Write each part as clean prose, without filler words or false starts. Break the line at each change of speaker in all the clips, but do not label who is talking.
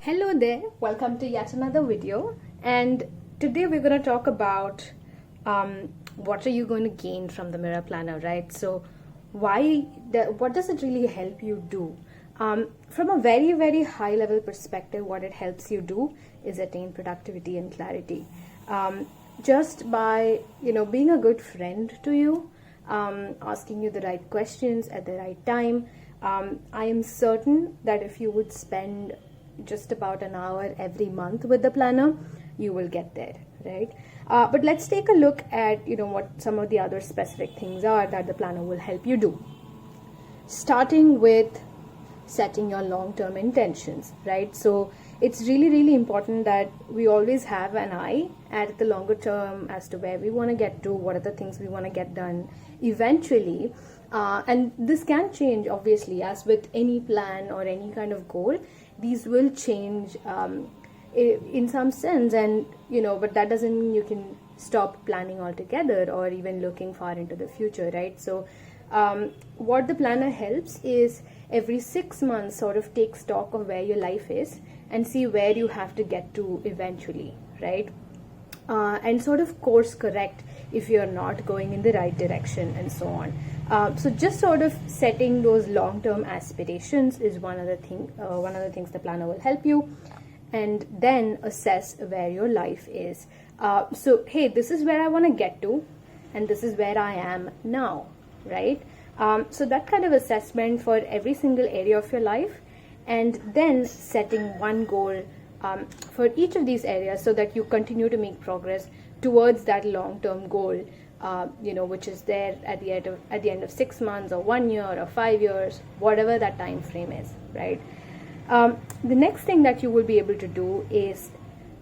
Hello there, welcome to yet another video, and today we're going to talk about what are you going to gain from the Mirror Planner, right? So what does it really help you do? From a very high level perspective, what it helps you do is attain productivity and clarity. Just by being a good friend to you, asking you the right questions at the right time. I am certain that if you would spend just about an hour every month with the planner, you will get there, right? But let's take a look at what some of the other specific things are that the planner will help you do. Starting with setting your long-term intentions, right? So it's really important that we always have an eye at the longer term as to where we want to get to, what are the things we want to get done eventually. And this can change, obviously, as with any plan or any kind of goal. These will change in some sense, and but that doesn't mean you can stop planning altogether or even looking far into the future, right? So what the planner helps is every 6 months sort of take stock of where your life is and see where you have to get to eventually, right? And sort of course correct if you're not going in the right direction and so on. So just sort of setting those long-term aspirations is one of the things the planner will help you, and then assess where your life is. So hey, this is where I want to get to, and this is where I am now, right? So that kind of assessment for every single area of your life, and then setting one goal for each of these areas so that you continue to make progress towards that long-term goal, which is there at the end of 6 months or 1 year or 5 years, whatever that time frame is, right? The next thing that you will be able to do is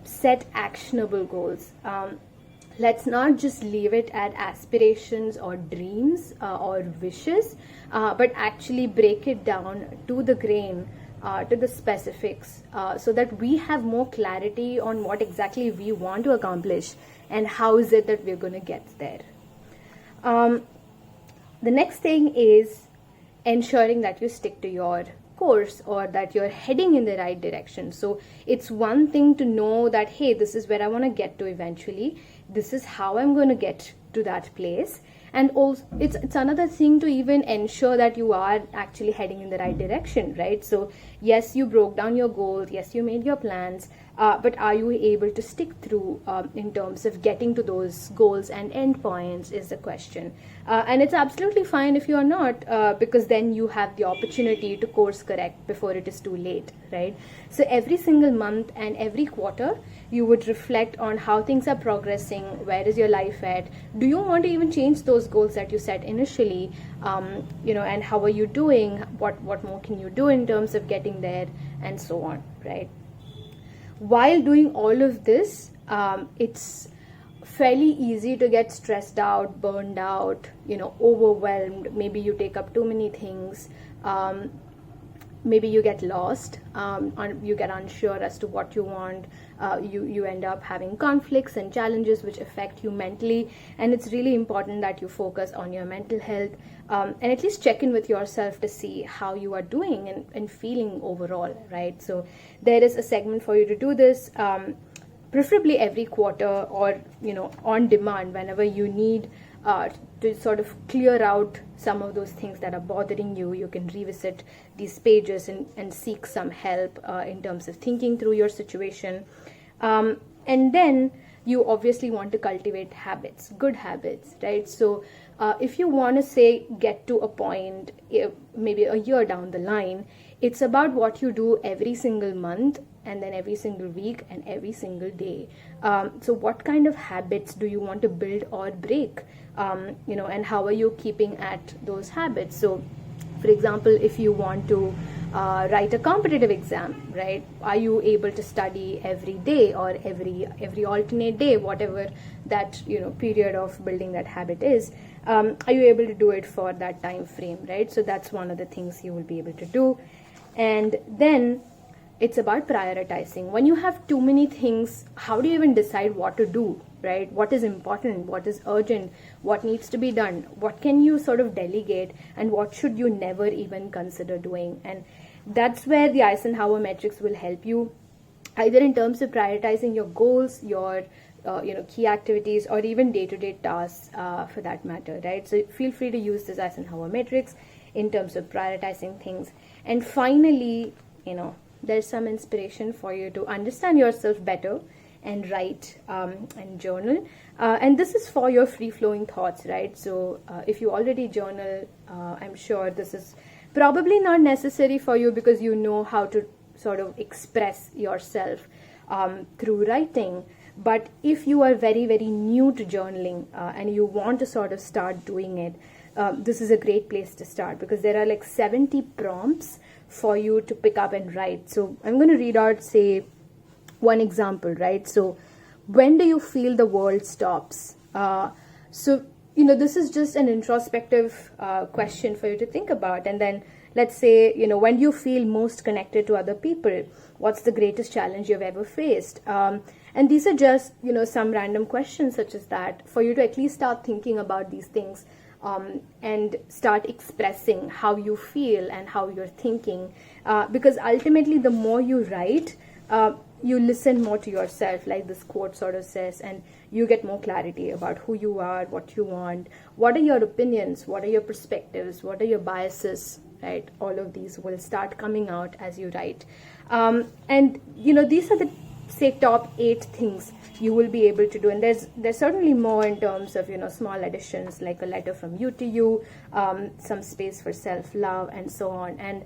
set actionable goals. Let's not just leave it at aspirations or dreams or wishes, but actually break it down to the grain, to the specifics, so that we have more clarity on what exactly we want to accomplish and how is it that we're going to get there. The next thing is ensuring that you stick to your course, or that you're heading in the right direction. So it's one thing to know that, hey, this is where I want to get to eventually, this is how I'm going to get to that place. And also it's another thing to even ensure that you are actually heading in the right direction, right? So yes, you broke down your goals, yes, you made your plans, but are you able to stick through in terms of getting to those goals and endpoints is the question. And it's absolutely fine if you are not, because then you have the opportunity to course correct before it is too late, right? So every single month and every quarter, you would reflect on how things are progressing, where is your life at, do you want to even change those goals that you set initially, and how are you doing, what more can you do in terms of getting there, and so on, right? While doing all of this, it's fairly easy to get stressed out, burned out, overwhelmed. Maybe you take up too many things. Maybe you get lost, you get unsure as to what you want. You end up having conflicts and challenges which affect you mentally, and it's really important that you focus on your mental health, and at least check in with yourself to see how you are doing and feeling overall, right? So there is a segment for you to do this, preferably every quarter, or on demand whenever you need to sort of clear out some of those things that are bothering you. You can revisit these pages and seek some help in terms of thinking through your situation. And then you obviously want to cultivate habits, good habits, right? So if you want to say get to a point, maybe a year down the line, it's about what you do every single month, and then every single week, and every single day. So what kind of habits do you want to build or break? And how are you keeping at those habits? So for example, if you want to write a competitive exam, right, are you able to study every day or every alternate day, whatever that period of building that habit is? Are you able to do it for that time frame, right? So that's one of the things you will be able to do. And then it's about prioritizing. When you have too many things, how do you even decide what to do, right? What is important, what is urgent, what needs to be done, what can you sort of delegate, and what should you never even consider doing? And that's where the Eisenhower matrix will help you. either in terms of prioritizing your goals, your key activities, or even day-to-day tasks, for that matter, right? So feel free to use this Eisenhower matrix in terms of prioritizing things. And finally, there's some inspiration for you to understand yourself better and write and journal. And this is for your free-flowing thoughts, right? So if you already journal, I'm sure this is probably not necessary for you, because you know how to sort of express yourself through writing. But if you are very, very new to journaling, and you want to sort of start doing it, this is a great place to start, because there are like 70 prompts for you to pick up and write. So I'm going to read out, say, one example, right? So when do you feel the world stops? So this is just an introspective question for you to think about. And then let's say, when do you feel most connected to other people? What's the greatest challenge you've ever faced? And these are just, some random questions such as that, for you to at least start thinking about these things, and start expressing how you feel and how you're thinking. Because ultimately, the more you write, you listen more to yourself, like this quote sort of says, and you get more clarity about who you are, what you want, what are your opinions, what are your perspectives, what are your biases, right? All of these will start coming out as you write. And these are the, say, top 8 things you will be able to do. And there's certainly more in terms of small additions, like a letter from you to you, some space for self-love, and so on. And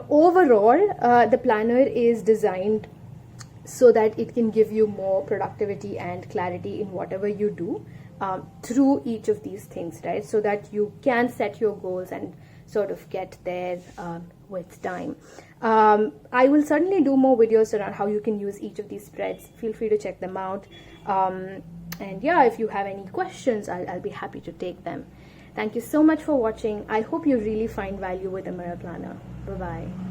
overall, the planner is designed so that it can give you more productivity and clarity in whatever you do, through each of these things, right? So that you can set your goals and sort of get there with time. I will certainly do more videos around how you can use each of these spreads. Feel free to check them out. And yeah, if you have any questions, I'll be happy to take them. Thank you so much for watching. I hope you really find value with the Mirror Planner. Bye-bye.